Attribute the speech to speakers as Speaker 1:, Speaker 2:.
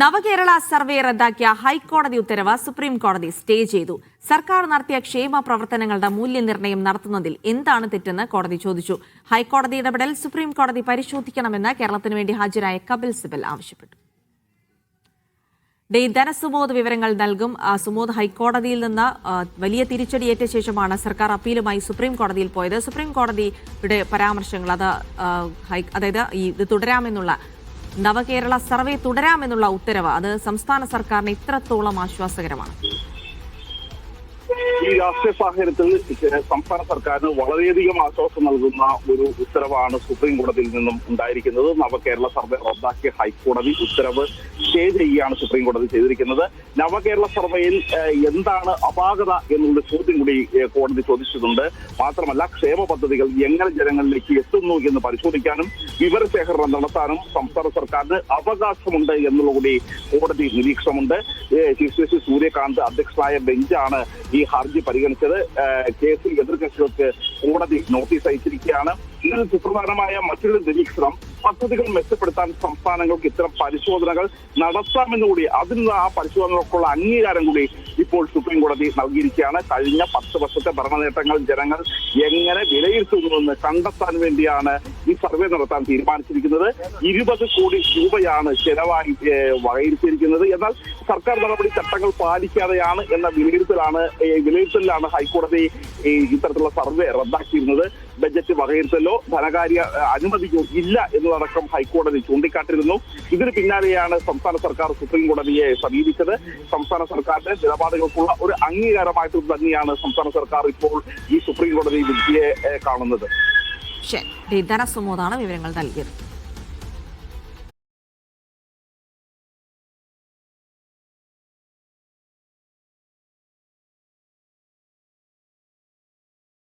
Speaker 1: നവകേരള survey റദ്ദാക്കിയ ഹൈക്കോടതി ഉത്തരവ് സുപ്രീം കോടതി സ്റ്റേ ചെയ്തു. സർക്കാർ നടത്തിയ ക്ഷേമ പ്രവർത്തനങ്ങളുടെ മൂല്യനിർണ്ണയം നടത്തുന്നതിൽ എന്താണ് തെറ്റെന്ന് കോടതി ചോദിച്ചു. ഹൈക്കോടതി ഇടപെടൽ സുപ്രീം കോടതി പരിശോധിക്കണമെന്ന് കേരളത്തിനു വേണ്ടി ഹാജരായ കപിൽ സിബൽ ആവശ്യപ്പെട്ടു. ധനസുമോദ് വിവരങ്ങൾ നൽകും. സുമോദ്, ഹൈക്കോടതിയിൽ നിന്ന് വലിയ തിരിച്ചടിയേറ്റ ശേഷമാണ് സർക്കാർ അപ്പീലുമായി സുപ്രീം കോടതിയിൽ പോയത്. സുപ്രീം കോടതിയുടെ പരാമർശങ്ങൾ അതായത് ഇത് തുടരാമെന്നുള്ള നവകേരള സർവേ തുടരാമെന്നുള്ള ഉത്തരവ് അത് സംസ്ഥാന സർക്കാരിന് ഇത്രത്തോളം ആശ്വാസകരമാണ്.
Speaker 2: ഈ രാഷ്ട്രീയ സാഹചര്യത്തിൽ സംസ്ഥാന സർക്കാരിന് വളരെയധികം ആശ്വാസം നൽകുന്ന ഒരു ഉത്തരവാണ് സുപ്രീം കോടതിയിൽ നിന്നും ഉണ്ടായിരിക്കുന്നത്. നവകേരള സർവേ റദ്ദാക്കിയ ഹൈക്കോടതി ഉത്തരവ് സ്റ്റേ ചെയ്യുകയാണ് സുപ്രീം കോടതി ചെയ്തിരിക്കുന്നത്. നവകേരള സർവേയിൽ എന്താണ് അപാകത എന്നുള്ള ചോദ്യം കൂടി കോടതി ചോദിച്ചിട്ടുണ്ട്. മാത്രമല്ല, ക്ഷേമ പദ്ധതികൾ എങ്ങനെ ജനങ്ങളിലേക്ക് എത്തുന്നു എന്ന് പരിശോധിക്കാനും വിവരശേഖരണം നടത്താനും സംസ്ഥാന സർക്കാരിന് അവകാശമുണ്ട് എന്നുള്ള കൂടി കോടതി നിരീക്ഷണമുണ്ട്. ചീഫ് ജസ്റ്റിസ് സൂര്യകാന്ത് അധ്യക്ഷനായ ബെഞ്ചാണ് ഈ ഹർജി പരിഗണിച്ചത്. കേസിൽ എതിർകക്ഷികൾക്ക് കോടതി നോട്ടീസ് അയച്ചിരിക്കുകയാണ്. ഇതിൽ സുപ്രധാനമായ മറ്റൊരു നിരീക്ഷണം, പദ്ധതികൾ മെച്ചപ്പെടുത്താൻ സംസ്ഥാനങ്ങൾക്ക് ഇത്തരം പരിശോധനകൾ നടത്താമെന്നുകൂടി അതിനുള്ള ആ പരിശോധനകൾക്കുള്ള അംഗീകാരം കൂടി ഇപ്പോൾ സുപ്രീം കോടതി നൽകിയിരിക്കുകയാണ്. കഴിഞ്ഞ 10 വർഷത്തെ ഭരണ നേട്ടങ്ങൾ ജനങ്ങൾ എങ്ങനെ വിലയിരുത്തുന്നുവെന്ന് കണ്ടെത്താൻ വേണ്ടിയാണ് ഈ സർവേ നടത്താൻ തീരുമാനിച്ചിരിക്കുന്നത്. 20 കോടി രൂപയാണ് ചെലവായി വകയിരുത്തിയിരിക്കുന്നത്. എന്നാൽ സർക്കാർ നടപടി ചട്ടങ്ങൾ പാലിക്കാതെയാണ് എന്ന വിലയിരുത്തലിലാണ് ഹൈക്കോടതി ഇത്തരത്തിലുള്ള സർവേ റദ്ദാക്കിയിരുന്നത്. ബജറ്റ് വകയിരുത്തലോ ധനകാര്യ അനുമതിയോ ഇല്ല എന്നതടക്കം ഹൈക്കോടതി ചൂണ്ടിക്കാട്ടിയിരുന്നു. ഇതിന് പിന്നാലെയാണ് സംസ്ഥാന സർക്കാർ സുപ്രീം കോടതിയെ സമീപിച്ചത്. സംസ്ഥാന സർക്കാരിന്റെ നിലപാടുകൾക്കുള്ള ഒരു അംഗീകാരമായിട്ട് തന്നെയാണ് സംസ്ഥാന സർക്കാർ ഇപ്പോൾ ഈ സുപ്രീം കോടതി വിധിയെ കാണുന്നത്.
Speaker 1: ശരി, ധനസുമോദാണ് വിവരങ്ങൾ നൽകിയത്.